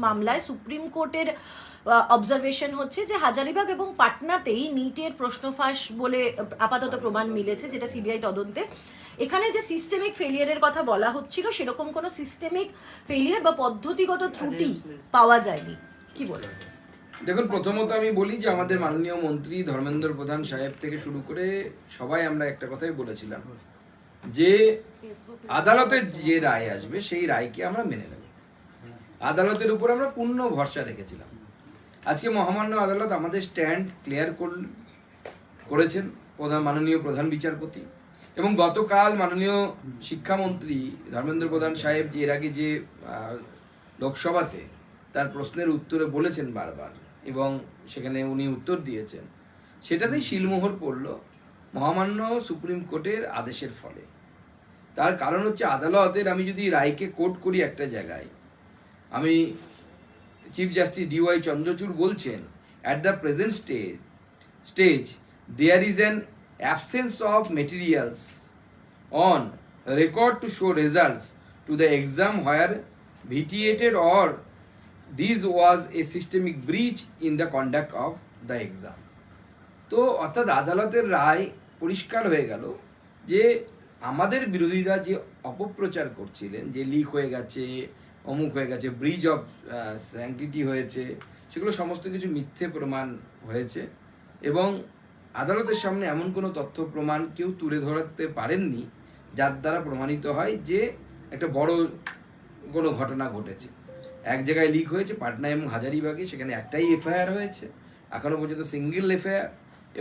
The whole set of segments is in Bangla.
মামলায় সুপ্রিম কোর্টের অবজারভেশন হচ্ছে যে হাজারিবাগ এবং পাটনাতেই নিটের প্রশ্ন ফাঁস বলে আপাতত প্রমাণ মিলেছে, যেটা সিবিআই তদন্তে। এখানে যে সিস্টেমিক ফেলিয়ারের কথা বলা হচ্ছিল, সেরকম কোনো সিস্টেমিক ফেলিয়ার বা পদ্ধতিগত ত্রুটি পাওয়া যায়নি, কি বলে? দেখুন, প্রথমত আমি বলি যে আমাদের মাননীয় মন্ত্রী ধর্মেন্দ্র প্রধান সাহেব থেকে শুরু করে সবাই আমরা একটা কথাই বলেছিলাম যে আদালতের যে রায় আসবে সেই রায়কে আমরা মেনে নেব। আদালতের উপর আমরা পূর্ণ ভরসা রেখেছিলাম। আজকে মহামান্য আদালত আমাদের স্ট্যান্ড ক্লিয়ার করেছেন মাননীয় প্রধান বিচারপতি, এবং গতকাল মাননীয় শিক্ষামন্ত্রী ধর্মেন্দ্র প্রধান সাহেব যে এর আগে যে লোকসভাতে তার প্রশ্নের উত্তরে বলেছেন বারবার, এবং সেখানে উনি উত্তর দিয়েছেন, সেটাতেই শিলমোহর পড়ল মহামান্য সুপ্রিম কোর্টের আদেশের ফলে। তার কারণ হচ্ছে আদালতের, আমি যদি রায়কে কোট করি একটা জায়গায়, আমি চিফ জাস্টিস ডিওয়াই চন্দ্রচূড় বলছেন, at the present stage there is an absence of materials on record to show results to the exam where vitiated or this was a systemic breach in the conduct of the exam. তো অর্থাৎ আদালতের রায় পরিষ্কার হয়ে গেল যে আমাদের বিরোধীরা যে অপপ্রচার করছিলেন, যে লিক হয়ে গেছে, অমুক হয়ে গেছে, ব্রিজ অফ স্যাংটিটি হয়েছে, সেগুলো সমস্ত কিছু মিথ্যে প্রমাণ হয়েছে, এবং আদালতের সামনে এমন কোনো তথ্য প্রমাণ কেউ তুলে ধরতে পারেননি যার দ্বারা প্রমাণিত হয় যে একটা বড় কোনো ঘটনা ঘটেছে। এক জায়গায় লিক হয়েছে, পাটনা এবং হাজারিবাগে, সেখানে একটাই এফআইআর হয়েছে, এখনো পর্যন্ত সিঙ্গেল এফআইআর,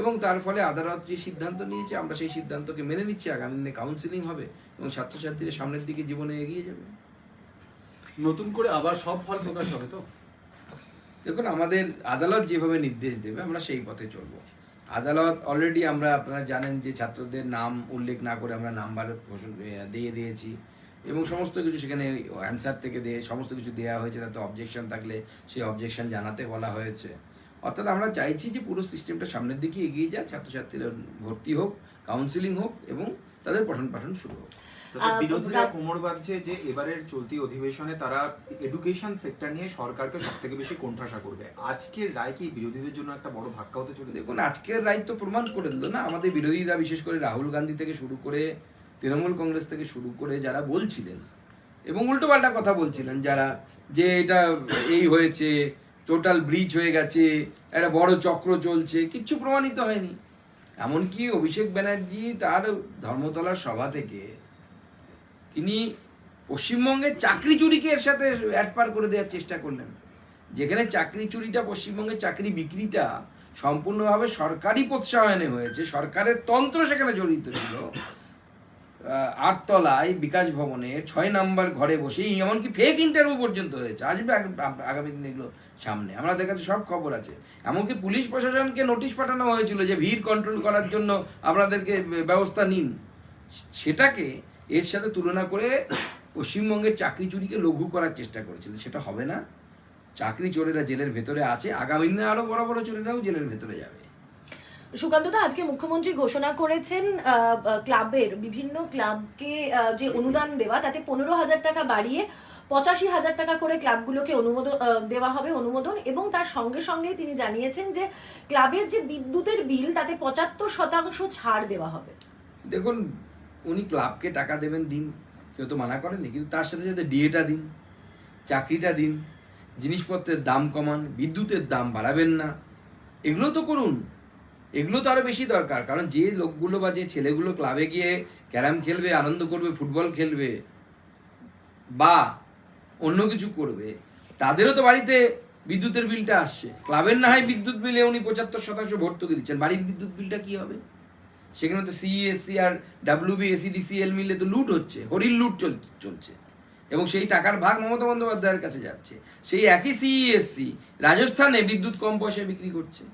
এবং তার ফলে আদালত যে সিদ্ধান্ত নিয়েছে আমরা সেই সিদ্ধান্তকে মেনে নিচ্ছি। আগামী দিনে কাউন্সিলিং হবে এবং ছাত্রছাত্রীরা সামনের দিকে জীবনে এগিয়ে যাবে। নতুন করে আবার সব ফল প্রকাশ হবে তো? দেখুন, আমাদের আদালত যেভাবে নির্দেশ দেবে আমরা সেই পথে চলব। আদালত অলরেডি, আপনারা জানেন যে ছাত্রদের নাম উল্লেখ না করে আমরা নাম্বার দিয়ে দিয়েছি, এবং সমস্ত কিছু সেখানে অ্যান্সার থেকে সমস্ত কিছু দেওয়া হয়েছে। তাতে অবজেকশন থাকলে সেই অবজেকশন জানাতে বলা হয়েছে। অর্থাৎ আমরা চাইছি যে পুরো সিস্টেমটা সামনের দিকে এগিয়ে যায়, ছাত্রছাত্রীরা ভর্তি হোক, কাউন্সিলিং হোক, এবং তাদের পঠন পাঠন শুরু হোক। বিরোধীরা কোমর বাঁধছে যে এবারের চলতি অধিবেশনে তারা এডুকেশন সেক্টর নিয়ে সরকারকে সব থেকে বেশি কোণঠাসা করবে। আজকের রায় কি বিরোধীদের জন্য একটা বড় ধাক্কা হতে চলেছে? দেখুন, আজকের রায় তো প্রমাণ করে দিল না, আমাদের বিরোধীরা, বিশেষ করে রাহুল গান্ধী থেকে শুরু করে তৃণমূল কংগ্রেস থেকে শুরু করে যারা বলছিলেন এবং উল্টোপাল্টা কথা বলছিলেন, যারা যে এটা এই হয়েছে, টোটাল ব্রিজ হয়ে গেছে, একটা বড় চক্র চলছে, কিচ্ছু প্রমাণিত হয়নি। এমনকি অভিষেক ব্যানার্জি তার ধর্মতলার সভা থেকে তিনি পশ্চিমবঙ্গের চাকরি চুরিকে এর সাথে অ্যাডপার করে দেওয়ার চেষ্টা করলেন, যেখানে চাকরি চুরিটা, পশ্চিমবঙ্গের চাকরি বিক্রিটা সম্পূর্ণভাবে সরকারি প্রোৎসাহনে হয়েছে, সরকারের তন্ত্র সেখানে জড়িত ছিল। 8 তলায় বিকাশ ভবনের 6 নম্বর ঘরে বসে এমনকি ফেক ইন্টারভিউ পর্যন্ত হয়েছে। আসবে আগামী দিন এগুলো সামনে, আমাদের কাছে সব খবর আছে। এমনকি পুলিশ প্রশাসনকে নোটিশ পাঠানো হয়েছিল যে ভিড় কন্ট্রোল করার জন্য আপনাদেরকে ব্যবস্থা নিন। সেটাকে এর সাথে তুলনা করে পশ্চিমবঙ্গের চাকরি চুরিকে লঘু করার চেষ্টা করেছিল। সেটা হবে না। চাকরি চোরেরা জেলের ভেতরে আছে, আগামী দিনে আরো বড় বড় চোরেরাও জেলের ভেতরে যাবে। সুকান্তদা, আজকে মুখ্যমন্ত্রী ঘোষণা করেছেন ক্লাবের, বিভিন্ন ক্লাবকে যে অনুদান দেওয়া, তাতে 15,000 টাকা বাড়িয়ে 85,000 টাকা করে ক্লাবগুলোকে দেওয়া হবে অনুমোদন, এবং তার সঙ্গে সঙ্গে তিনি জানিয়েছেন যে ক্লাবের যে বিদ্যুতের বিল তাতে 75% ছাড় দেওয়া হবে। দেখুন, উনি ক্লাবকে টাকা দেবেন, দিন, কেউ তো মানা করেনি, কিন্তু তার সাথে সাথে ডিএটা দিন, চাকরিটা দিন, জিনিসপত্রের দাম কমান, বিদ্যুতের দাম বাড়াবেন না, এগুলো তো করুন। এগুলো তো আরো বেশি দরকার, কারণ যে লোকগুলো বা যে ছেলেগুলো ক্লাবে গিয়ে ক্যারাম খেলবে, আনন্দ করবে, ফুটবল খেলবে বা অন্য কিছু করবে, তাদেরও তো বাড়িতে বিদ্যুতের বিলটা আসছে। ক্লাবের না হয় বিদ্যুৎ বিলে উনি 75% ভর্তুকি দিচ্ছেন, বাড়ির বিদ্যুৎ বিলটা কি হবে? সেখানে তো সিইএসসি আর WBSEDCL মিলে তো লুট হচ্ছে, হরির লুট চলছে, এবং সেই টাকার ভাগ মমতা বন্দ্যোপাধ্যায়ের কাছে যাচ্ছে। সেই একই সিইএসসি রাজস্থানে বিদ্যুৎ কম পয়সায় বিক্রি করছে,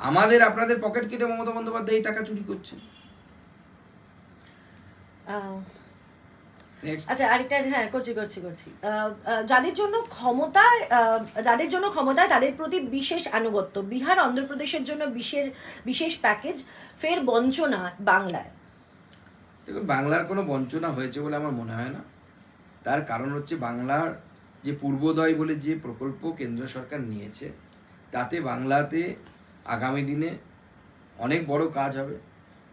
আমাদের আপনাদের পকেট কেটে মমতা বন্দ্যোপাধ্যায় এই টাকা চুরি করছে। আচ্ছা, আরেকটা, হ্যাঁ, করছি। যাদের জন্য ক্ষমতায় তাদের প্রতি বিশেষ আনুগত্য, বিহার অন্ধ্রপ্রদেশের জন্য বিশেষ প্যাকেজ, ফের বঞ্চনা বাংলায়। দেখুন, বাংলার কোনো বঞ্চনা হয়েছে বলে আমার মনে হয় না। তার কারণ হচ্ছে বাংলার যে পূর্বোদয় বলে যে প্রকল্প কেন্দ্র সরকার নিয়েছে, তাতে বাংলাতে আগামী দিনে অনেক বড় কাজ হবে।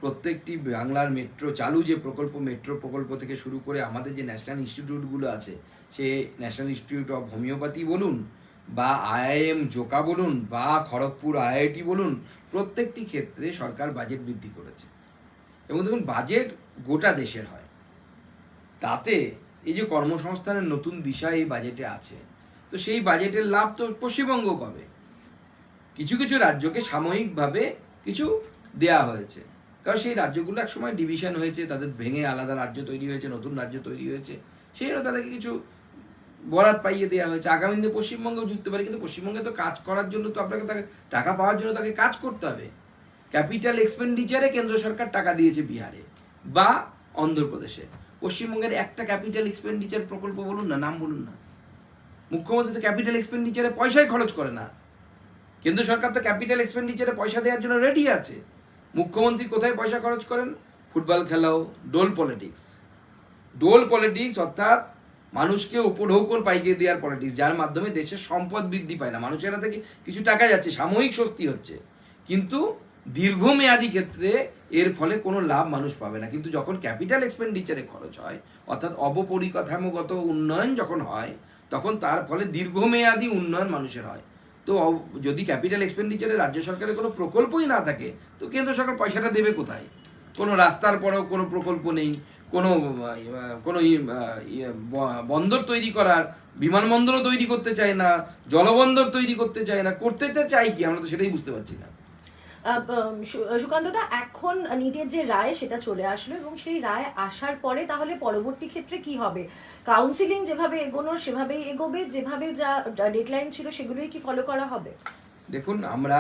প্রত্যেকটি বাংলার মেট্রো চালু যে প্রকল্প, মেট্রো প্রকল্প থেকে শুরু করে আমাদের যে ন্যাশনাল ইনস্টিটিউটগুলো আছে, সে ন্যাশনাল ইনস্টিটিউট অফ হোমিওপ্যাথি বলুন বা IIM জোকা বলুন বা খড়গপুর IIT বলুন, প্রত্যেকটি ক্ষেত্রে সরকার বাজেট বৃদ্ধি করেছে। এবং দেখুন, বাজেট গোটা দেশের হয়, তাতে এই যে কর্মসংস্থানের নতুন দিশা এই বাজেটে আছে, তো সেই বাজেটের লাভ তো পশ্চিমবঙ্গ পাবে। কিছু কিছু রাজ্যকে সাময়িকভাবে কিছু দেয়া হয়েছে, কারণ সেই রাজ্যগুলো একসময় ডিভিশন হয়েছে, তাদের ভেঙে আলাদা রাজ্য তৈরি হয়েছে, নতুন রাজ্য তৈরি হয়েছে, সেই জন্য তাদেরকে কিছু বরাত পাইয়ে দেওয়া হয়েছে। আগামী দিনে পশ্চিমবঙ্গেও যুক্ত পারে, কিন্তু পশ্চিমবঙ্গে তো কাজ করার জন্য তো আপনাকে তাকে টাকা পাওয়ার জন্য তাকে কাজ করতে হবে। ক্যাপিটাল এক্সপেন্ডিচারে কেন্দ্র সরকার টাকা দিয়েছে বিহারে বা অন্ধ্রপ্রদেশে। পশ্চিমবঙ্গের একটা ক্যাপিটাল এক্সপেন্ডিচার প্রকল্প বলুন না, নাম বলুন না। মুখ্যমন্ত্রী তো ক্যাপিটাল এক্সপেন্ডিচারে পয়সাই খরচ করে না। কেন্দ্র সরকার তো ক্যাপিটাল এক্সপেন্ডিচারে পয়সা দেওয়ার জন্য রেডি আছে। মুখ্যমন্ত্রী কোথায় পয়সা খরচ করেন? ফুটবল খেলাও, ডোল পলিটিক্স, অর্থাৎ মানুষকে উপঢৌকন পাইয়ে দেওয়ার পলিটিক্স, যার মাধ্যমে দেশের সম্পদ বৃদ্ধি পায় না, মানুষের থেকে কিছু টাকা যাচ্ছে, সাময়িক স্বস্তি হচ্ছে, কিন্তু দীর্ঘমেয়াদী ক্ষেত্রে এর ফলে কোনো লাভ মানুষ পাবে না। কিন্তু যখন ক্যাপিটাল এক্সপেন্ডিচারে খরচ হয়, অর্থাৎ অবপরিকাঠামোগত উন্নয়ন যখন হয়, তখন তার ফলে দীর্ঘমেয়াদী উন্নয়ন মানুষের হয়। তো যদি ক্যাপিটাল এক্সপেন্ডিচারে রাজ্য সরকারের কোনো প্রকল্পই না থাকে, তো কেন্দ্র সরকার পয়সাটা দেবে কোথায়? কোনো রাস্তার পরেও কোনো প্রকল্প নেই, কোনো কোনো বন্দর তৈরি করার, বিমানবন্দরও তৈরি করতে চায় না, জলবন্দর তৈরি করতে চায় না, করতে চাই কি? আমরা তো সেটাই বুঝতে পারছি না। সুকান্তদা, এখন নিটের যে রায় সেটা চলে আসলো, এবং সেই রায় আসার পরে তাহলে পরবর্তী ক্ষেত্রে কি হবে? কাউন্সিলিং যেভাবে এগোনোর সেভাবেই এগোবে, যেভাবে যা ডেডলাইন ছিল সেগুলোই কি ফলো করা হবে? দেখুন, আমরা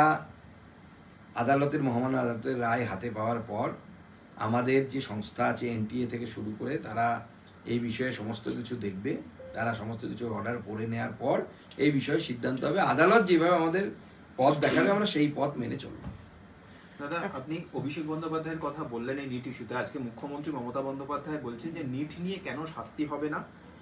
মহামান্য আদালতের রায় হাতে পাওয়ার পর আমাদের যে সংস্থা আছে NTA থেকে শুরু করে, তারা এই বিষয়ে সমস্ত কিছু দেখবে, তারা সমস্ত কিছু অর্ডার পড়ে নেওয়ার পর এই বিষয়ে সিদ্ধান্ত হবে। আদালত যেভাবে আমাদের পথ দেখাবে, আমরা সেই পথ মেনে চলব। দাদা, আপনি অভিষেক বন্দ্যোপাধ্যায়ের কথা বললেন এই নিট ইস্যুতে। আজকে মুখ্যমন্ত্রী মমতা বন্দ্যোপাধ্যায় বলছেন যে নিট নিয়ে কেন শাস্তি হবে না,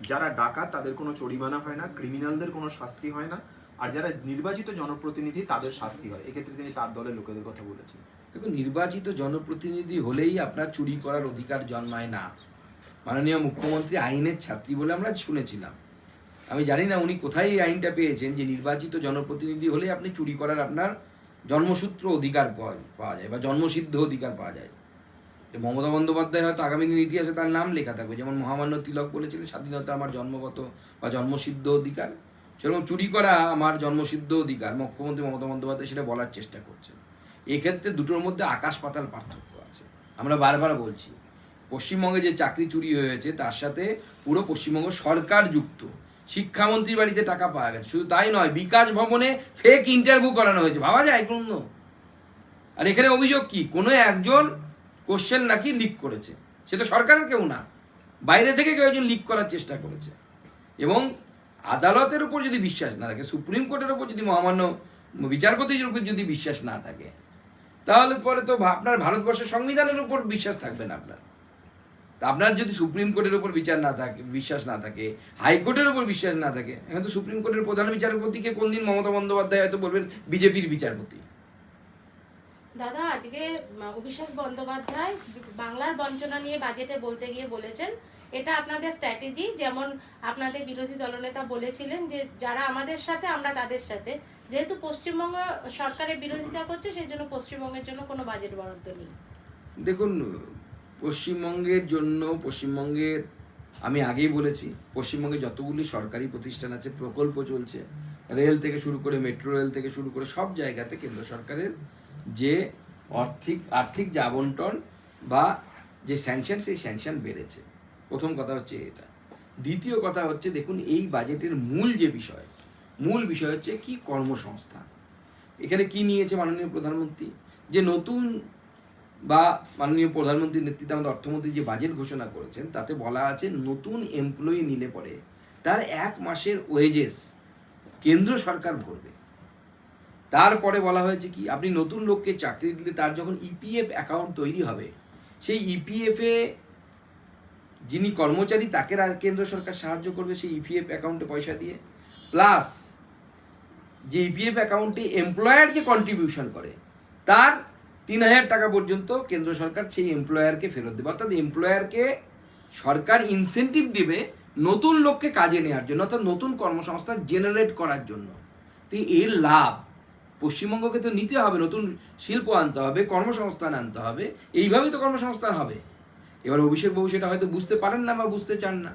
যারা ডাকাত তাদের কোনো জরিমানা হয় না, ক্রিমিনালদের কোনো শাস্তি হয় না, আর যারা নির্বাচিত জনপ্রতিনিধি তাদের শাস্তি হয়। এক্ষেত্রে তিনি তার দলের লোকেদের কথা বলেছেন। দেখুন, নির্বাচিত জনপ্রতিনিধি হলেই আপনার চুরি করার অধিকার জন্মায় না। মাননীয় মুখ্যমন্ত্রী আইনের ছাত্রী বলে আমরা শুনেছিলাম। আমি জানি না উনি কোথায় এই আইনটা পেয়েছেন যে নির্বাচিত জনপ্রতিনিধি হলে আপনি চুরি করার আপনার জন্মসূত্র অধিকার পাওয়া যায় বা জন্মসিদ্ধ অধিকার পাওয়া যায়। মমতা বন্দ্যোপাধ্যায় হয়তো আগামী দিনের ইতিহাসে তার নাম লেখা থাকবে, যেমন মহামান্য তিলক বলেছিলেন স্বাধীনতা আমার জন্মগত বা জন্মসিদ্ধ অধিকার, সেরকম চুরি করা আমার জন্মসিদ্ধ অধিকার। মুখ্যমন্ত্রী মমতা বন্দ্যোপাধ্যায় সেটা বলার চেষ্টা করছেন। এক্ষেত্রে দুটোর মধ্যে আকাশ পাতাল পার্থক্য আছে। আমরা বারবার বলছি, পশ্চিমবঙ্গে যে চাকরি চুরি হয়েছে তার সাথে পুরো পশ্চিমবঙ্গ সরকার যুক্ত। শিক্ষামন্ত্রীর বাড়িতে টাকা পাওয়া গেছে, শুধু তাই নয়, বিকাশ ভবনে ফেক ইন্টারভিউ করানো হয়েছে। ভাবা যায় কোনো? আর এখানে অভিযোগ কি? কোনো একজন কোশ্চেন নাকি লিক করেছে, সে তো সরকারের কেউ না, বাইরে থেকে কেউ একজন লিক করার চেষ্টা করেছে। এবং আদালতের উপর যদি বিশ্বাস না থাকে, সুপ্রিম কোর্টের উপর যদি মহামান্য বিচারপতির উপর যদি বিশ্বাস না থাকে, তাহলে পরে তো আপনার ভারতবর্ষের সংবিধানের উপর বিশ্বাস থাকবে না আপনার। তা আপনার যদি সুপ্রিম কোর্টের উপর বিশ্বাস না থাকে, হাইকোর্টের উপর বিশ্বাস না থাকে, এখন তো সুপ্রিম কোর্টের প্রধান বিচারপতিকে কোন দিন মমতা বন্দ্যোপাধ্যায় হয়তো বলবেন বিজেপির বিচারপতি। দাদা, আজকে অভিষেক বন্দ্যোপাধ্যায় বাংলার বঞ্চনা নিয়ে বাজেটে বলতে গিয়ে বলেছেন এটা আপনাদের স্ট্র্যাটেজি। যেমন আপনাদের বিরোধী দলনেতা বলেছিলেন যে যারা আমাদের সাথে আমরা তাদের সাথে, যেহেতু পশ্চিমবঙ্গ সরকারের বিরোধিতা করছে সেই জন্য পশ্চিমবঙ্গের জন্য কোনো বাজেট বরাদ্দ নেই। দেখুন, পশ্চিমবঙ্গের জন্য, পশ্চিমবঙ্গের, আমি আগেই বলেছি, পশ্চিমবঙ্গে যতগুলি সরকারি প্রতিষ্ঠান আছে, প্রকল্প চলছে, রেল থেকে শুরু করে মেট্রো রেল থেকে শুরু করে সব জায়গাতে কেন্দ্র সরকারের যে আর্থিক যে আবন্টন বা যে স্যাংশন, সেই স্যাংশন বেড়েছে। প্রথম কথা হচ্ছে এটা। দ্বিতীয় কথা হচ্ছে, দেখুন, এই বাজেটের মূল বিষয় হচ্ছে কি? কর্মসংস্থান। এখানে কি নিয়েছে মাননীয় প্রধানমন্ত্রী? যে নতুন বা মাননীয় প্রধানমন্ত্রীর নেতৃত্বে আমাদের অর্থমন্ত্রী যে বাজেট ঘোষণা করেছেন, তাতে বলা আছে নতুন এমপ্লয়ি নিলে পরে তার 1 মাসের ওয়েজেস কেন্দ্র সরকার ভরবে। তারপরে বলা হয়েছে কি, আপনি নতুন লোককে চাকরি দিলে তার যখন EPF অ্যাকাউন্ট তৈরি হবে, সেই EPF-এ যিনি কর্মচারী তাকে কেন্দ্র সরকার সাহায্য করবে সেই ইপিএফ অ্যাকাউন্টে পয়সা দিয়ে, প্লাস যে ইপিএফ অ্যাকাউন্টে এমপ্লয়ার যে কন্ট্রিবিউশন করে তার 3,000 টাকা পর্যন্ত কেন্দ্র সরকার সেই এমপ্লয়ারকে ফেরত দেবে। অর্থাৎ এমপ্লয়ারকে সরকার ইনসেনটিভ দেবে নতুন লোককে কাজে নেওয়ার জন্য, অর্থাৎ নতুন কর্মসংস্থান জেনারেট করার জন্য। তো এর লাভ পশ্চিমবঙ্গকে তো নিতে হবে, নতুন শিল্প আনতে হবে, কর্মসংস্থান আনতে হবে, এইভাবেই তো কর্মসংস্থান হবে। এবার অভিষেক বাবু সেটা হয়তো বুঝতে পারেন না বা বুঝতে চান না।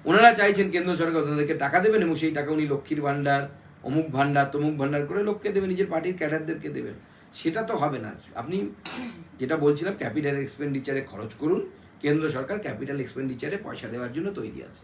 ওনারা চাইছেন কেন্দ্র সরকার ওনাদেরকে টাকা দেবেন এবং সেই টাকা উনি লক্ষ্মীর ভাণ্ডার, অমুক ভাণ্ডার, তমুক ভাণ্ডার করে লোককে দেবেন, নিজের পার্টির ক্যাডারদেরকে দেবেন। সেটা তো হবে না। আপনি যেটা বলছিলাম ক্যাপিটাল এক্সপেন্ডিচারে খরচ করুন, কেন্দ্র সরকার ক্যাপিটাল এক্সপেন্ডিচারে পয়সা দেওয়ার জন্য তৈরি আছে।